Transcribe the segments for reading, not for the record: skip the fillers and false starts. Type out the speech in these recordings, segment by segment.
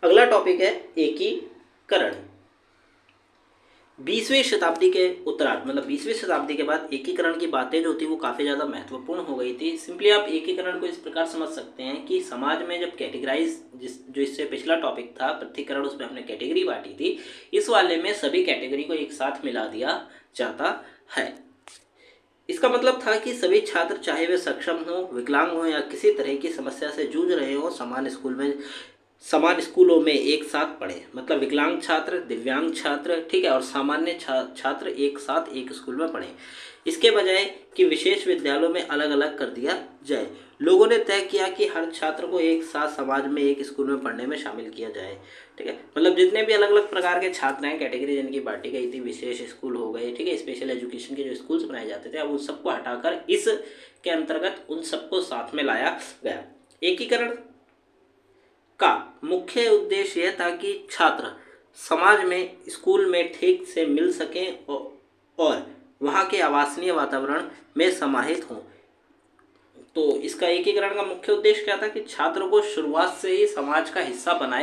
अगला टॉपिक है एकीकरण। 20वीं शताब्दी के उत्तरार्ध मतलब 20वीं शताब्दी के बाद एकीकरण की बातें जो थी वो काफ़ी ज़्यादा महत्वपूर्ण हो गई थी। सिंपली आप एकीकरण को इस प्रकार समझ सकते हैं कि समाज में जब कैटेगराइज जो इससे पिछला टॉपिक था पृथक्करण, उसमें हमने कैटेगरी बांटी थी, इस वाले में सभी कैटेगरी को एक साथ मिला दिया जाता है। इसका मतलब था कि सभी छात्र चाहे वे सक्षम हो, विकलांग हो या किसी तरह की समस्या से जूझ रहे हो, समान स्कूलों में एक साथ पढ़े। मतलब विकलांग छात्र, दिव्यांग छात्र, ठीक है, और सामान्य छात्र एक साथ एक स्कूल में पढ़े, इसके बजाय कि विशेष विद्यालयों में अलग अलग कर दिया जाए। लोगों ने तय किया कि हर छात्र को एक साथ समाज में एक स्कूल में पढ़ने में शामिल किया जाए। ठीक है, मतलब जितने भी अलग अलग प्रकार के छात्र हैं, कैटेगरी जिनकी बांटी गई थी, विशेष स्कूल हो गए, ठीक है, स्पेशल एजुकेशन के जो स्कूल्स बनाए जाते थे, अब उन सबको हटाकर इस के अंतर्गत उन सबको साथ में लाया गया। एकीकरण का मुख्य उद्देश्य यह था कि छात्र समाज में, स्कूल में ठीक से मिल सकें और वहाँ के आवासीय वातावरण में समाहित हों। तो इसका एकीकरण का मुख्य उद्देश्य क्या था कि छात्र को शुरुआत से ही समाज का हिस्सा बनना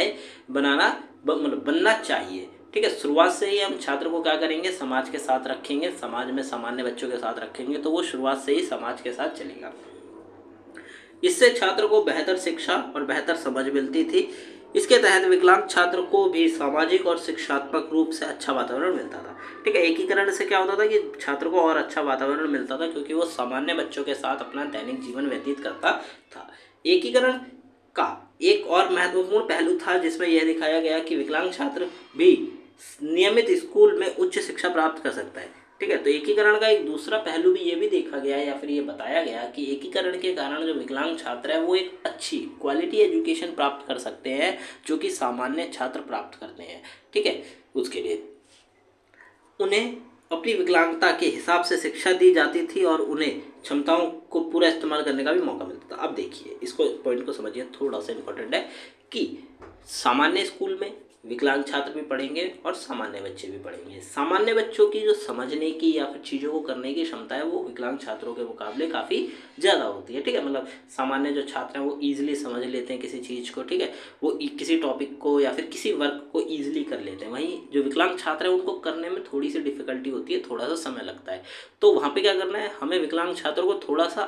चाहिए। ठीक है, शुरुआत से ही हम छात्र को क्या करेंगे, समाज के साथ रखेंगे, समाज में सामान्य बच्चों के साथ रखेंगे, तो वो शुरुआत से ही समाज के साथ चलेगा। इससे छात्र को बेहतर शिक्षा और बेहतर समझ मिलती थी। इसके तहत विकलांग छात्र को भी सामाजिक और शिक्षात्मक रूप से अच्छा वातावरण मिलता था। ठीक है, एकीकरण से क्या होता था कि छात्र को और अच्छा वातावरण मिलता था, क्योंकि वो सामान्य बच्चों के साथ अपना दैनिक जीवन व्यतीत करता था। एकीकरण का एक और महत्वपूर्ण पहलू था जिसमें यह दिखाया गया कि विकलांग छात्र भी नियमित स्कूल में उच्च शिक्षा प्राप्त कर सकता है। ठीक है, तो एकीकरण का एक दूसरा पहलू भी ये भी देखा गया या फिर ये बताया गया कि एकीकरण के कारण जो विकलांग छात्र है वो एक अच्छी क्वालिटी एजुकेशन प्राप्त कर सकते हैं, जो कि सामान्य छात्र प्राप्त करते हैं। ठीक है, उसके लिए उन्हें अपनी विकलांगता के हिसाब से शिक्षा दी जाती थी और उन्हें क्षमताओं को पूरा इस्तेमाल करने का भी मौका मिलता था। अब देखिए, इसको पॉइंट को समझिए, थोड़ा सा इंपॉर्टेंट है कि सामान्य स्कूल में विकलांग छात्र भी पढ़ेंगे और सामान्य बच्चे भी पढ़ेंगे। सामान्य बच्चों की जो समझने की या फिर चीज़ों को करने की क्षमता है वो विकलांग छात्रों के मुकाबले काफ़ी ज़्यादा होती है। ठीक है, मतलब सामान्य जो छात्र हैं वो ईजिली समझ लेते हैं किसी चीज़ को, ठीक है, वो किसी टॉपिक को या फिर किसी वर्क को ईजिली कर लेते हैं। वहीं जो विकलांग छात्र हैं उनको करने में थोड़ी सी डिफिकल्टी होती है, थोड़ा सा समय लगता है। तो वहाँ पर क्या करना है, हमें विकलांग छात्रों को थोड़ा सा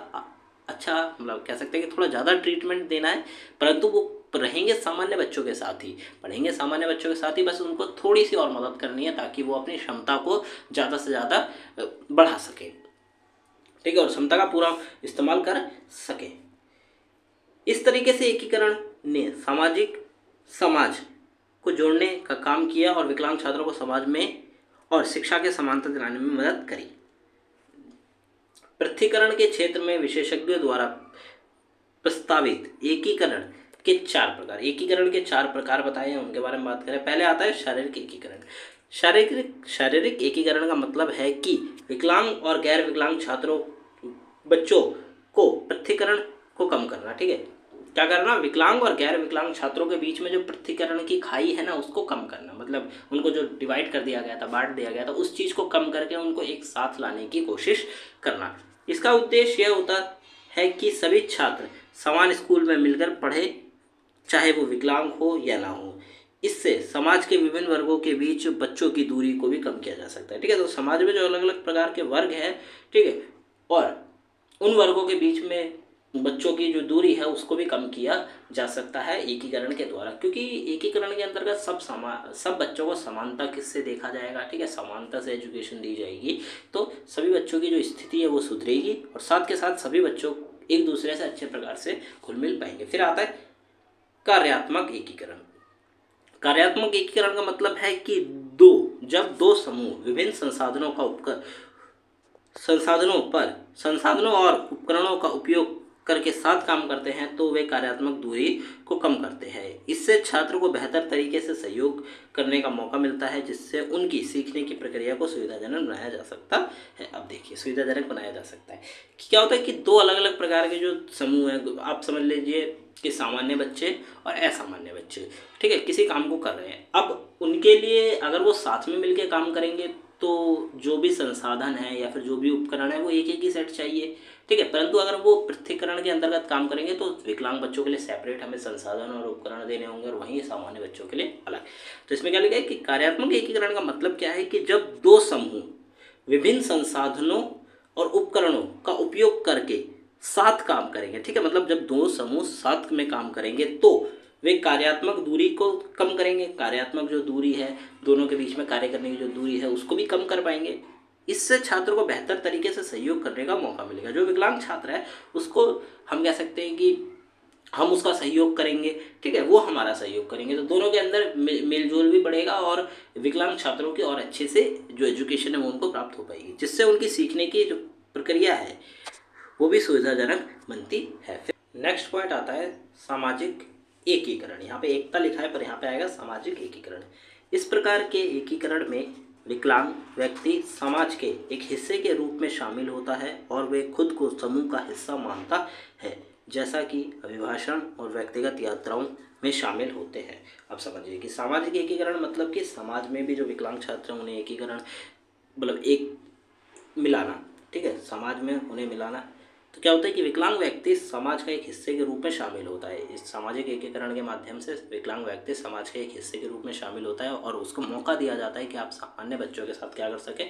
अच्छा, मतलब कह सकते हैं कि थोड़ा ज़्यादा ट्रीटमेंट देना है, परंतु वो रहेंगे सामान्य बच्चों के साथ ही, पढ़ेंगे सामान्य बच्चों के साथ ही, बस उनको थोड़ी सी और मदद करनी है ताकि वो अपनी क्षमता को ज़्यादा से ज़्यादा बढ़ा सके। ठीक है, और क्षमता का पूरा इस्तेमाल कर सके। इस तरीके से एकीकरण ने समाज को जोड़ने का काम किया और विकलांग छात्रों को समाज में और शिक्षा के समानता दिलाने में मदद करी। पृथक्करण के क्षेत्र में विशेषज्ञों द्वारा प्रस्तावित एकीकरण के 4 प्रकार, एकीकरण के 4 प्रकार बताए हैं, उनके बारे में बात करें। पहले आता है शारीरिक एकीकरण। शारीरिक एकीकरण का मतलब है कि विकलांग और गैर विकलांग बच्चों को पृथक्करण को कम करना। ठीक है, क्या करना, विकलांग और गैर विकलांग छात्रों के बीच में जो पृथक्करण की खाई है ना, उसको कम करना। मतलब उनको जो डिवाइड कर दिया गया था, बांट दिया गया था, उस चीज़ को कम करके उनको एक साथ लाने की कोशिश करना। इसका उद्देश्य यह होता है कि सभी छात्र समान स्कूल में मिलकर पढ़े, चाहे वो विकलांग हो या ना हो। इससे समाज के विभिन्न वर्गों के बीच बच्चों की दूरी को भी कम किया जा सकता है। ठीक है, तो समाज में जो अलग अलग प्रकार के वर्ग हैं, ठीक है, और उन वर्गों के बीच में बच्चों की जो दूरी है उसको भी कम किया जा सकता है एकीकरण के द्वारा, क्योंकि एकीकरण के अंतर्गत सब बच्चों को समानता किससे देखा जाएगा। ठीक है, समानता से एजुकेशन दी जाएगी, तो सभी बच्चों की जो स्थिति है वो सुधरेगी और साथ के साथ सभी बच्चों एक दूसरे से अच्छे प्रकार से घुल मिल पाएंगे। फिर आता है कार्यात्मक एकीकरण। कार्यात्मक एकीकरण का मतलब है कि जब दो समूह विभिन्न संसाधनों और उपकरणों का उपयोग करके साथ काम करते हैं तो वे कार्यात्मक दूरी को कम करते हैं। इससे छात्र को बेहतर तरीके से सहयोग करने का मौका मिलता है, जिससे उनकी सीखने की प्रक्रिया को सुविधाजनक बनाया जा सकता है। अब देखिए, सुविधाजनक बनाया जा सकता है कि क्या होता है कि 2 अलग अलग प्रकार के जो समूह हैं, आप समझ लीजिए कि सामान्य बच्चे और असामान्य बच्चे, ठीक है, किसी काम को कर रहे हैं। अब उनके लिए अगर वो साथ में मिलकर काम करेंगे तो जो भी संसाधन है या फिर जो भी उपकरण है वो एक एक ही सेट चाहिए, ठीक है। परंतु अगर वो पृथक्करण के अंतर्गत काम करेंगे तो विकलांग बच्चों के लिए सेपरेट हमें संसाधन और उपकरण देने होंगे और वहीं सामान्य बच्चों के लिए अलग। तो इसमें क्या लिखा है कि कार्यात्मक एकीकरण का मतलब क्या है कि जब दो समूह विभिन्न संसाधनों और उपकरणों का उपयोग करके साथ काम करेंगे, ठीक है। मतलब जब दो समूह साथ में काम करेंगे तो वे कार्यात्मक दूरी को कम करेंगे, कार्यात्मक जो दूरी है दोनों के बीच में कार्य करने की जो दूरी है उसको भी कम कर पाएंगे। इससे छात्र को बेहतर तरीके से सहयोग करने का मौका मिलेगा। जो विकलांग छात्र है उसको हम कह सकते हैं कि हम उसका सहयोग करेंगे, ठीक है, वो हमारा सहयोग करेंगे, तो दोनों के अंदर मेलजोल भी बढ़ेगा और विकलांग छात्रों की और अच्छे से जो एजुकेशन है वो उनको प्राप्त हो पाएगी, जिससे उनकी सीखने की जो प्रक्रिया है वो भी सुविधाजनक बनती है। फिर नेक्स्ट पॉइंट आता है सामाजिक एकीकरण। यहाँ पे एकता लिखा है पर यहाँ पे आएगा सामाजिक एकीकरण। इस प्रकार के एकीकरण में विकलांग व्यक्ति समाज के एक हिस्से के रूप में शामिल होता है और वे खुद को समूह का हिस्सा मानता है, जैसा कि अभिभाषण और व्यक्तिगत यात्राओं में शामिल होते हैं। अब समझिए कि सामाजिक एकीकरण मतलब कि समाज में भी जो विकलांग छात्र हैं उन्हें एकीकरण मतलब एक मिलाना, ठीक है, समाज में उन्हें मिलाना। तो क्या होता है कि विकलांग व्यक्ति समाज का एक हिस्से के रूप में शामिल होता है। इस सामाजिक एकीकरण के माध्यम से विकलांग व्यक्ति समाज के एक हिस्से के रूप में शामिल होता है और उसको मौका दिया जाता है कि आप सामान्य बच्चों के साथ क्या कर सके,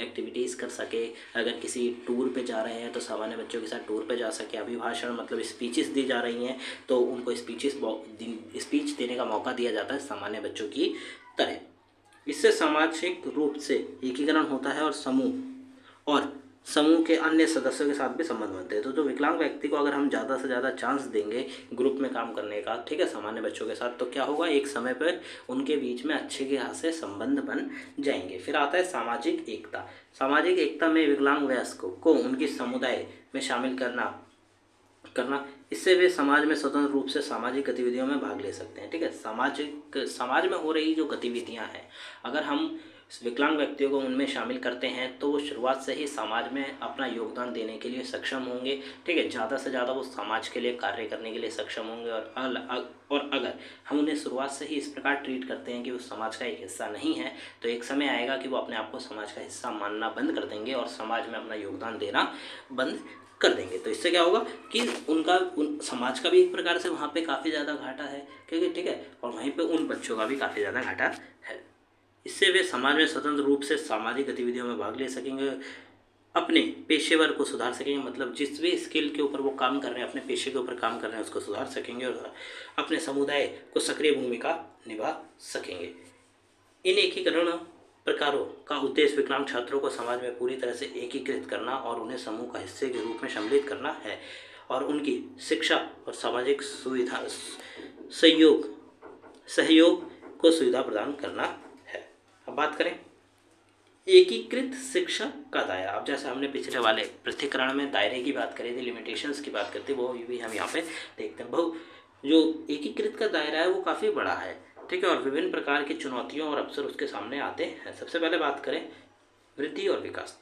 एक्टिविटीज़ कर सके। अगर किसी टूर पे जा रहे हैं तो सामान्य बच्चों के साथ टूर पे जा सके। अभिभाषण मतलब स्पीचेस दी जा रही हैं तो उनको स्पीच देने का मौका दिया जाता है सामान्य बच्चों की तरह। इससे सामाजिक रूप से एकीकरण होता है और समूह के अन्य सदस्यों के साथ भी संबंध बनते हैं। तो जो विकलांग व्यक्ति को अगर हम ज़्यादा से ज़्यादा चांस देंगे ग्रुप में काम करने का, ठीक है, सामान्य बच्चों के साथ, तो क्या होगा, एक समय पर उनके बीच में अच्छे के खासे संबंध बन जाएंगे। फिर आता है सामाजिक एकता। सामाजिक एकता में विकलांग वयस्कों को उनकी समुदाय में शामिल करना इससे वे समाज में स्वतंत्र रूप से सामाजिक गतिविधियों में भाग ले सकते हैं, ठीक है। समाज में हो रही जो गतिविधियां हैं अगर हम विकलांग व्यक्तियों को उनमें शामिल करते हैं तो वो शुरुआत से ही समाज में अपना योगदान देने के लिए सक्षम होंगे, ठीक है। ज़्यादा से ज़्यादा वो समाज के लिए कार्य करने के लिए सक्षम होंगे और अगर हम उन्हें शुरुआत से ही इस प्रकार ट्रीट करते हैं कि वो समाज का एक हिस्सा नहीं है तो एक समय आएगा कि वो अपने आप को समाज का हिस्सा मानना बंद कर देंगे और समाज में अपना योगदान देना बंद कर देंगे। तो इससे क्या होगा कि उन समाज का भी एक प्रकार से वहाँ पे काफ़ी ज़्यादा घाटा है, ठीक है, और वहीं पे उन बच्चों का भी काफ़ी ज़्यादा घाटा है। इससे वे समाज में स्वतंत्र रूप से सामाजिक गतिविधियों में भाग ले सकेंगे, अपने पेशेवर को सुधार सकेंगे, मतलब जिस भी स्किल के ऊपर वो काम कर रहे हैं, अपने पेशे के ऊपर काम कर रहे हैं उसको सुधार सकेंगे और अपने समुदाय को सक्रिय भूमिका निभा सकेंगे। इन एकीकरण प्रकारों का उद्देश्य विकलांग छात्रों को समाज में पूरी तरह से एकीकृत करना और उन्हें समूह का हिस्से के रूप में सम्मिलित करना है और उनकी शिक्षा और सामाजिक सहयोग को सुविधा प्रदान करना है। अब बात करें एकीकृत शिक्षा का दायरा। अब जैसे हमने पिछले वाले पृथक्करण में दायरे की बात करी थी, लिमिटेशंस की बात करते, वो भी हम यहाँ पे देखते हैं। जो एकीकृत का दायरा है वो काफ़ी बड़ा है, ठीक है, और विभिन्न प्रकार की चुनौतियों और अवसर उसके सामने आते हैं। सबसे पहले बात करें वृद्धि और विकास।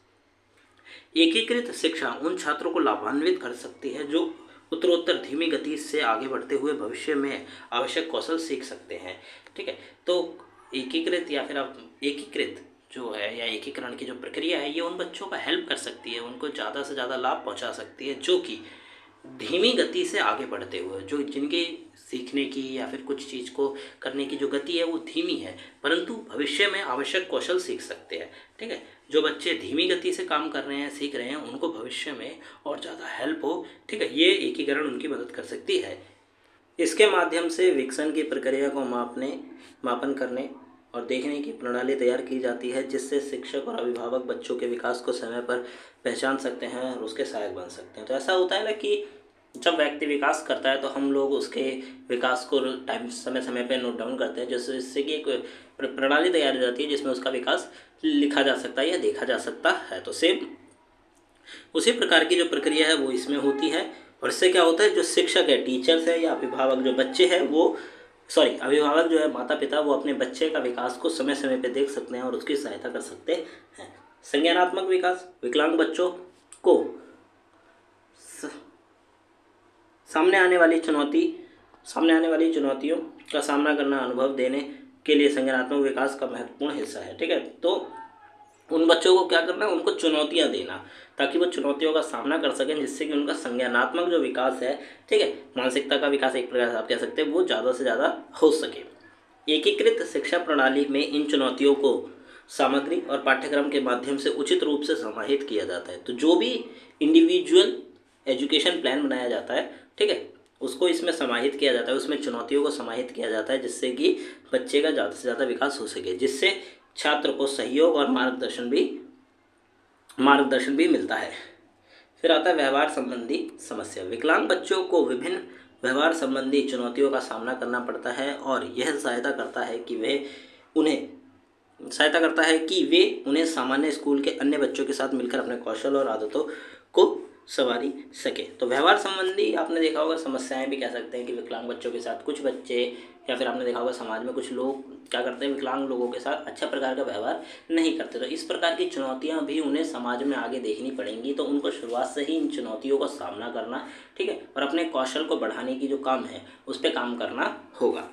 एकीकृत शिक्षा उन छात्रों को लाभान्वित कर सकती है जो उत्तरोत्तर धीमी गति से आगे बढ़ते हुए भविष्य में आवश्यक कौशल सीख सकते हैं, ठीक है। तो एकीकृत या फिर अब एकीकृत जो है या एकीकरण की जो प्रक्रिया है ये उन बच्चों का हेल्प कर सकती है, उनको ज़्यादा से ज़्यादा लाभ पहुंचा सकती है जो कि धीमी गति से आगे बढ़ते हुए, जो जिनके सीखने की या फिर कुछ चीज़ को करने की जो गति है वो धीमी है परंतु भविष्य में आवश्यक कौशल सीख सकते हैं, ठीक है। जो बच्चे धीमी गति से काम कर रहे हैं, सीख रहे हैं, उनको भविष्य में और ज़्यादा हेल्प हो, ठीक है, ये एकीकरण उनकी मदद कर सकती है। इसके माध्यम से विकसन की प्रक्रिया को मापन करने और देखने की प्रणाली तैयार की जाती है जिससे शिक्षक और अभिभावक बच्चों के विकास को समय पर पहचान सकते हैं और उसके सहायक बन सकते हैं। तो ऐसा होता है ना कि जब व्यक्ति विकास करता है तो हम लोग उसके विकास को समय पे नोट डाउन करते हैं, जिससे कि एक प्रणाली तैयार हो जाती है जिसमें उसका विकास लिखा जा सकता है या देखा जा सकता है। तो सेम उसी प्रकार की जो प्रक्रिया है वो इसमें होती है। और इससे क्या होता है, जो शिक्षक है, टीचर्स है या अभिभावक जो बच्चे हैं अभिभावक जो है, माता पिता, वो अपने बच्चे का विकास को समय समय पे देख सकते हैं और उसकी सहायता कर सकते हैं। संज्ञानात्मक विकास विकलांग बच्चों को सामने आने वाली चुनौतियों का सामना करना, अनुभव देने के लिए संज्ञानात्मक विकास का महत्वपूर्ण हिस्सा है, ठीक है। तो उन बच्चों को क्या करना है, उनको चुनौतियाँ देना, ताकि वो चुनौतियों का सामना कर सकें, जिससे कि उनका संज्ञानात्मक जो विकास है, ठीक है, मानसिकता का विकास एक प्रकार से आप कह सकते हैं, वो ज़्यादा से ज़्यादा हो सके। एकीकृत शिक्षा प्रणाली में इन चुनौतियों को सामग्री और पाठ्यक्रम के माध्यम से उचित रूप से समाहित किया जाता है। तो जो भी इंडिविजुअल एजुकेशन प्लान बनाया जाता है, ठीक है, उसको इसमें समाहित किया जाता है, उसमें चुनौतियों को समाहित किया जाता है, जिससे कि बच्चे का ज़्यादा से ज़्यादा विकास हो सके, जिससे छात्र को सहयोग और मार्गदर्शन भी मिलता है। फिर आता है व्यवहार संबंधी समस्या। विकलांग बच्चों को विभिन्न व्यवहार संबंधी चुनौतियों का सामना करना पड़ता है, और यह सहायता करता है कि वे उन्हें सामान्य स्कूल के अन्य बच्चों के साथ मिलकर अपने कौशल और आदतों को संवारी सके। तो व्यवहार संबंधी आपने देखा होगा समस्याएं भी कह सकते हैं कि विकलांग बच्चों के साथ कुछ बच्चे, या फिर आपने देखा होगा समाज में कुछ लोग क्या करते हैं, विकलांग लोगों के साथ अच्छा प्रकार का व्यवहार नहीं करते। तो इस प्रकार की चुनौतियां भी उन्हें समाज में आगे देखनी पड़ेंगी। तो उनको शुरुआत से ही इन चुनौतियों का सामना करना, ठीक है, और अपने कौशल को बढ़ाने की जो काम है उस पर काम करना होगा।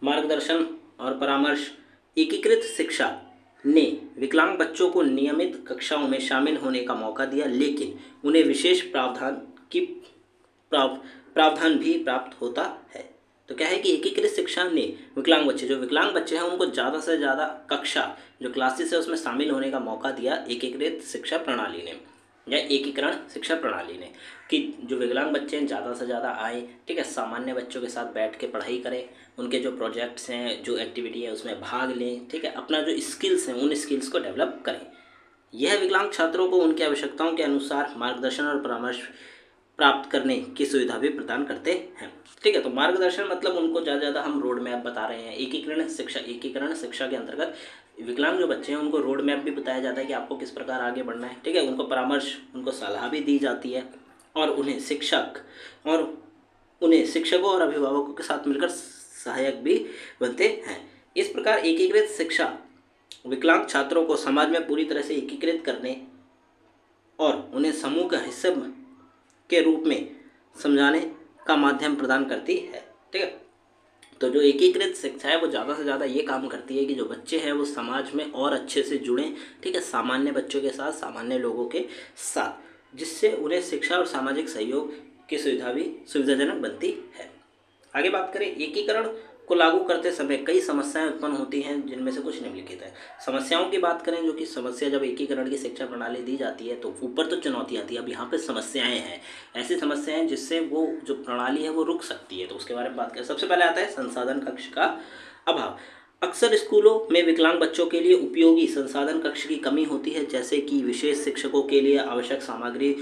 मार्गदर्शन और परामर्श। एकीकृत शिक्षा ने विकलांग बच्चों को नियमित कक्षाओं में शामिल होने का मौका दिया, लेकिन उन्हें विशेष प्रावधान भी प्राप्त होता है। तो क्या है कि एकीकृत शिक्षा ने विकलांग बच्चे हैं उनको ज़्यादा से ज़्यादा कक्षा जो क्लासेस है उसमें शामिल होने का मौका दिया एकीकृत शिक्षा प्रणाली ने, या एकीकरण शिक्षा प्रणाली ने, कि जो विकलांग बच्चे हैं ज़्यादा से ज़्यादा आए, ठीक है, सामान्य बच्चों के साथ बैठ के पढ़ाई करें, उनके जो प्रोजेक्ट्स हैं, जो एक्टिविटी है उसमें भाग लें, ठीक है, अपना जो स्किल्स हैं उन स्किल्स को डेवलप करें। यह विकलांग छात्रों को उनकी आवश्यकताओं के अनुसार मार्गदर्शन और परामर्श प्राप्त करने की सुविधा भी प्रदान करते हैं, ठीक है। तो मार्गदर्शन मतलब उनको ज़्यादा हम रोड मैप बता रहे हैं। एकीकरण शिक्षा के अंतर्गत विकलांग जो बच्चे हैं उनको रोड मैप भी बताया जाता है कि आपको किस प्रकार आगे बढ़ना है, ठीक है, उनको परामर्श, उनको सलाह भी दी जाती है, और उन्हें शिक्षकों और अभिभावकों के साथ मिलकर सहायक भी बनते हैं। इस प्रकार एकीकृत शिक्षा विकलांग छात्रों को समाज में पूरी तरह से एकीकृत करने और उन्हें समूह का हिस्सा के रूप में समझाने का माध्यम प्रदान करती है, ठीक है। तो जो एकीकृत शिक्षा है वो ज़्यादा से ज़्यादा ये काम करती है कि जो बच्चे हैं वो समाज में और अच्छे से जुड़ें, ठीक है, सामान्य बच्चों के साथ, सामान्य लोगों के साथ, जिससे उन्हें शिक्षा और सामाजिक सहयोग की सुविधा भी सुविधाजनक बनती है। आगे बात करें, एकीकरण को लागू करते समय कई समस्याएं उत्पन्न होती हैं, जिनमें से कुछ निम्नलिखित है। समस्याओं की बात करें, जो कि समस्या जब एकीकरण की शिक्षा प्रणाली दी जाती है तो ऊपर तो चुनौती आती है, अब यहाँ पे समस्याएं हैं, ऐसी समस्याएं जिससे वो जो प्रणाली है वो रुक सकती है। तो उसके बारे में बात करें, सबसे पहले आता है संसाधन कक्ष का अभाव। अक्सर स्कूलों में विकलांग बच्चों के लिए उपयोगी संसाधन कक्ष की कमी होती है, जैसे कि विशेष शिक्षकों के लिए आवश्यक सामग्री,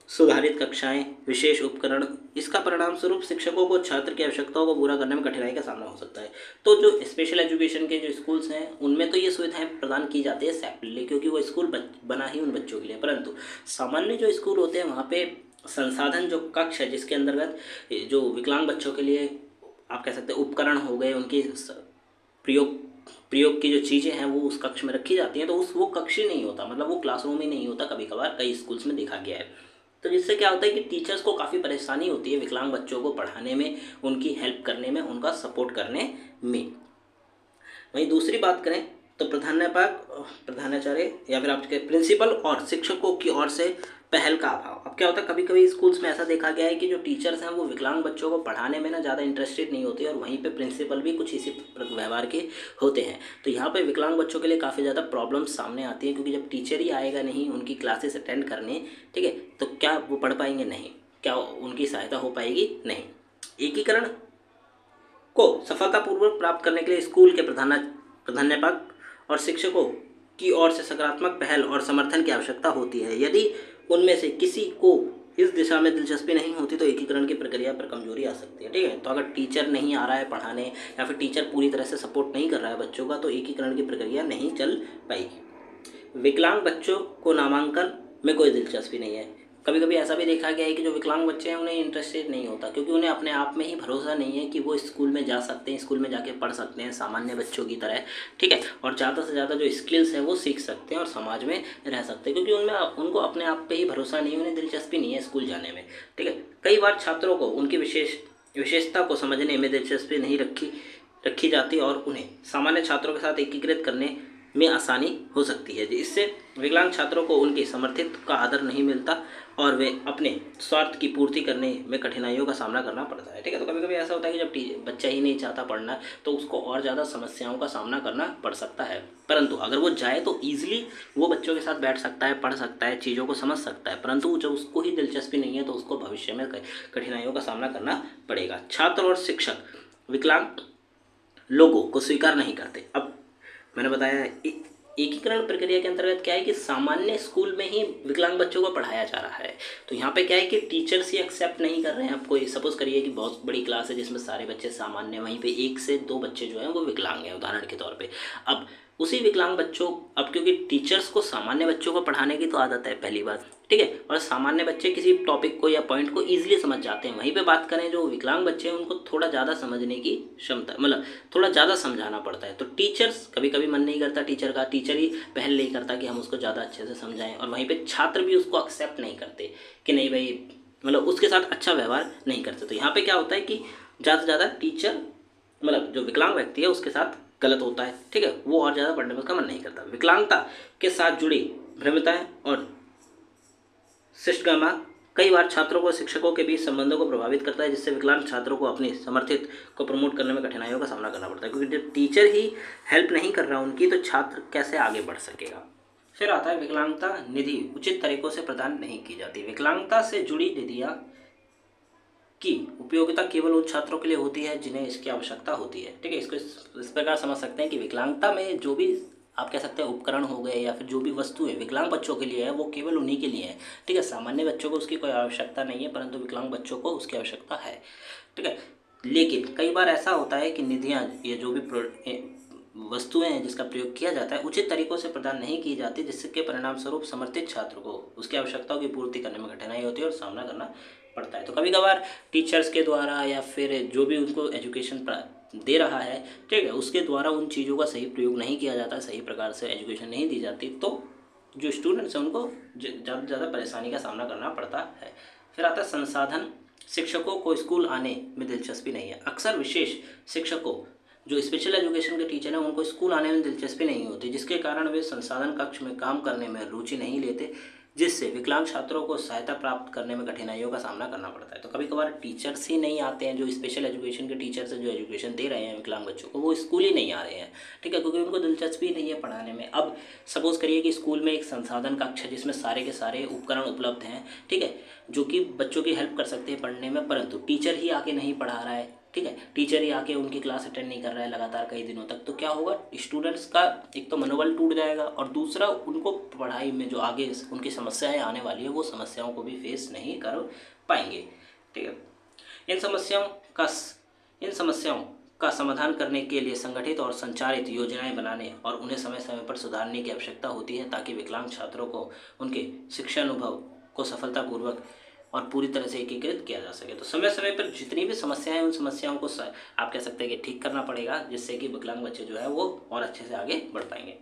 सुधारित कक्षाएं, विशेष उपकरण। इसका परिणाम स्वरूप शिक्षकों को छात्र की आवश्यकताओं को पूरा करने में कठिनाई का सामना हो सकता है। तो जो स्पेशल एजुकेशन के जो स्कूल्स हैं उनमें तो ये सुविधाएं प्रदान की जाती है सेपरेटली, क्योंकि वो स्कूल बना ही उन बच्चों के लिए, परंतु सामान्य जो स्कूल होते हैं वहाँ पे संसाधन जो कक्ष है जिसके अंतर्गत जो विकलांग बच्चों के लिए आप कह सकते हैं उपकरण हो गए, उनकी प्रयोग की जो चीज़ें हैं वो उस कक्ष में रखी जाती हैं, तो वो कक्ष ही नहीं होता, मतलब वो क्लासरूम ही नहीं होता, कभी कभार कई स्कूल्स में देखा गया है। तो जिससे क्या होता है कि टीचर्स को काफ़ी परेशानी होती है विकलांग बच्चों को पढ़ाने में, उनकी हेल्प करने में, उनका सपोर्ट करने में। वहीं दूसरी बात करें तो प्रधानाचार्य या फिर आपके प्रिंसिपल और शिक्षकों की ओर से पहल का अभाव। अब क्या होता है, कभी कभी स्कूल्स में ऐसा देखा गया है कि जो टीचर्स हैं वो विकलांग बच्चों को पढ़ाने में ना ज़्यादा इंटरेस्टेड नहीं होते, और वहीं पे प्रिंसिपल भी कुछ इसी व्यवहार के होते हैं। तो यहाँ पे विकलांग बच्चों के लिए काफ़ी ज़्यादा प्रॉब्लम्स सामने आती हैं, क्योंकि जब टीचर ही आएगा नहीं उनकी क्लासेस अटेंड करने, ठीक है, तो क्या वो पढ़ पाएंगे? नहीं। क्या उनकी सहायता हो पाएगी? नहीं। एकीकरण को सफलतापूर्वक प्राप्त करने के लिए स्कूल के प्रधानाध्यापक और शिक्षकों की ओर से सकारात्मक पहल और समर्थन की आवश्यकता होती है। यदि उनमें से किसी को इस दिशा में दिलचस्पी नहीं होती तो एकीकरण की प्रक्रिया पर कमजोरी आ सकती है, ठीक है। तो अगर टीचर नहीं आ रहा है पढ़ाने, या फिर टीचर पूरी तरह से सपोर्ट नहीं कर रहा है बच्चों का, तो एकीकरण की प्रक्रिया नहीं चल पाएगी। विकलांग बच्चों को नामांकन में कोई दिलचस्पी नहीं है। कभी कभी ऐसा भी देखा गया है कि जो विकलांग बच्चे हैं उन्हें इंटरेस्टेड नहीं होता, क्योंकि उन्हें अपने आप में ही भरोसा नहीं है कि वो स्कूल में जा सकते हैं, स्कूल में जाके पढ़ सकते हैं सामान्य बच्चों की तरह, ठीक है, और ज़्यादा से ज़्यादा जो स्किल्स हैं वो सीख सकते हैं और समाज में रह सकते हैं, क्योंकि उनको अपने आप पे ही भरोसा नहीं है, उन्हें दिलचस्पी नहीं है स्कूल जाने में, ठीक है। कई बार छात्रों को उनकी विशेषता को समझने में दिलचस्पी नहीं रखी जाती और उन्हें सामान्य छात्रों के साथ एकीकृत करने में आसानी हो सकती है। इससे विकलांग छात्रों को उनके समर्थित का आदर नहीं मिलता और वे अपने स्वार्थ की पूर्ति करने में कठिनाइयों का सामना करना पड़ता है। ठीक है, तो कभी कभी ऐसा होता है कि जब बच्चा ही नहीं चाहता पढ़ना तो उसको और ज़्यादा समस्याओं का सामना करना पड़ सकता है, परंतु अगर वो जाए तो ईजिली वो बच्चों के साथ बैठ सकता है, पढ़ सकता है, चीज़ों को समझ सकता है, परंतु जब उसको ही दिलचस्पी नहीं है तो उसको भविष्य में कठिनाइयों का सामना करना पड़ेगा। छात्र और शिक्षक विकलांग लोगों को स्वीकार नहीं करते। अब मैंने बताया एकीकरण प्रक्रिया के अंतर्गत क्या है कि सामान्य स्कूल में ही विकलांग बच्चों को पढ़ाया जा रहा है। तो यहाँ पे क्या है कि टीचर्स ही एक्सेप्ट नहीं कर रहे हैं। आपको सपोज करिए कि बहुत बड़ी क्लास है जिसमें सारे बच्चे सामान्य, वहीं पे 1 से 2 बच्चे जो हैं वो विकलांग हैं उदाहरण के तौर पे। अब उसी विकलांग बच्चों, अब क्योंकि टीचर्स को सामान्य बच्चों को पढ़ाने की तो आदत है पहली बात, ठीक है, और सामान्य बच्चे किसी टॉपिक को या पॉइंट को ईजिली समझ जाते हैं। वहीं पे बात करें जो विकलांग बच्चे हैं उनको थोड़ा ज़्यादा समझने की क्षमता, मतलब थोड़ा ज़्यादा समझाना पड़ता है। तो टीचर्स कभी कभी मन नहीं करता टीचर का, टीचर ही पहल नहीं करता कि हम उसको ज़्यादा अच्छे से समझाएं, और वहीं पर छात्र भी उसको एक्सेप्ट नहीं करते कि नहीं भाई, मतलब उसके साथ अच्छा व्यवहार नहीं करते। तो यहाँ पर क्या होता है कि ज़्यादा से ज़्यादा टीचर, मतलब जो विकलांग व्यक्ति है उसके साथ गलत होता है। ठीक है, वो और ज़्यादा पढ़ने में उसका मन नहीं करता। विकलांगता के साथ जुड़ी भ्रमिताएं और शिष्टगमा कई बार छात्रों को शिक्षकों के बीच संबंधों को प्रभावित करता है, जिससे विकलांग छात्रों को अपनी समर्थित को प्रमोट करने में कठिनाइयों का सामना करना पड़ता है, क्योंकि जब टीचर ही हेल्प नहीं कर रहा उनकी तो छात्र कैसे आगे बढ़ सकेगा। फिर आता है विकलांगता निधि उचित तरीकों से प्रदान नहीं की जाती। विकलांगता से जुड़ी निधियाँ की उपयोगिता केवल उन छात्रों के लिए होती है जिन्हें इसकी आवश्यकता होती है। ठीक है, इसको इस प्रकार समझ सकते हैं कि विकलांगता में जो भी आप कह सकते हैं उपकरण हो गए या फिर जो भी वस्तुएं विकलांग बच्चों के लिए है वो केवल उन्हीं के लिए है। ठीक है, सामान्य बच्चों को उसकी कोई आवश्यकता नहीं है, परंतु विकलांग बच्चों को उसकी आवश्यकता है। ठीक है, लेकिन कई बार ऐसा होता है कि निधियाँ, ये जो भी वस्तुएं हैं जिसका प्रयोग किया जाता है उचित तरीकों से प्रदान नहीं की जाती, जिसके परिणाम स्वरूप समर्थित छात्र को उसकी आवश्यकताओं की पूर्ति करने में कठिनाई होती है और सामना करना पड़ता है। तो कभी कभार टीचर्स के द्वारा या फिर जो भी उनको एजुकेशन दे रहा है, ठीक है, उसके द्वारा उन चीज़ों का सही प्रयोग नहीं किया जाता, सही प्रकार से एजुकेशन नहीं दी जाती, तो जो स्टूडेंट्स हैं उनको ज़्यादा से ज़्यादा परेशानी का सामना करना पड़ता है। फिर आता है संसाधन। शिक्षकों को स्कूल आने में दिलचस्पी नहीं है। अक्सर विशेष शिक्षकों जो स्पेशल एजुकेशन के टीचर हैं उनको स्कूल आने में दिलचस्पी नहीं होती, जिसके कारण वे संसाधन कक्ष में काम करने में रुचि नहीं लेते, जिससे विकलांग छात्रों को सहायता प्राप्त करने में कठिनाइयों का सामना करना पड़ता है। तो कभी कभार टीचर्स ही नहीं आते हैं, जो स्पेशल एजुकेशन के टीचर्स हैं जो एजुकेशन दे रहे हैं विकलांग बच्चों को, वो स्कूल ही नहीं आ रहे हैं। ठीक है, क्योंकि उनको दिलचस्पी नहीं है पढ़ाने में। अब सपोज करिए कि स्कूल में एक संसाधन कक्ष है जिसमें सारे के सारे उपकरण उपलब्ध हैं, ठीक है, जो कि बच्चों की हेल्प कर सकते हैं पढ़ने में, परंतु टीचर ही आके नहीं पढ़ा रहा है। ठीक है, टीचर ही आके उनकी क्लास अटेंड नहीं कर रहा है लगातार कई दिनों तक, तो क्या होगा, स्टूडेंट्स का एक तो मनोबल टूट जाएगा और दूसरा उनको पढ़ाई में जो आगे उनकी समस्याएं आने वाली है वो समस्याओं को भी फेस नहीं कर पाएंगे। ठीक है, इन समस्याओं का समाधान करने के लिए संगठित और संचालित योजनाएं बनाने और उन्हें समय समय पर सुधारने की आवश्यकता होती है, ताकि विकलांग छात्रों को उनके शिक्षा अनुभव को सफलतापूर्वक और पूरी तरह से एकीकृत किया जा सके। तो समय समय पर जितनी भी समस्याएं उन समस्याओं को आप कह सकते हैं कि ठीक करना पड़ेगा, जिससे कि विकलांग बच्चे जो है वो और अच्छे से आगे बढ़ पाएंगे।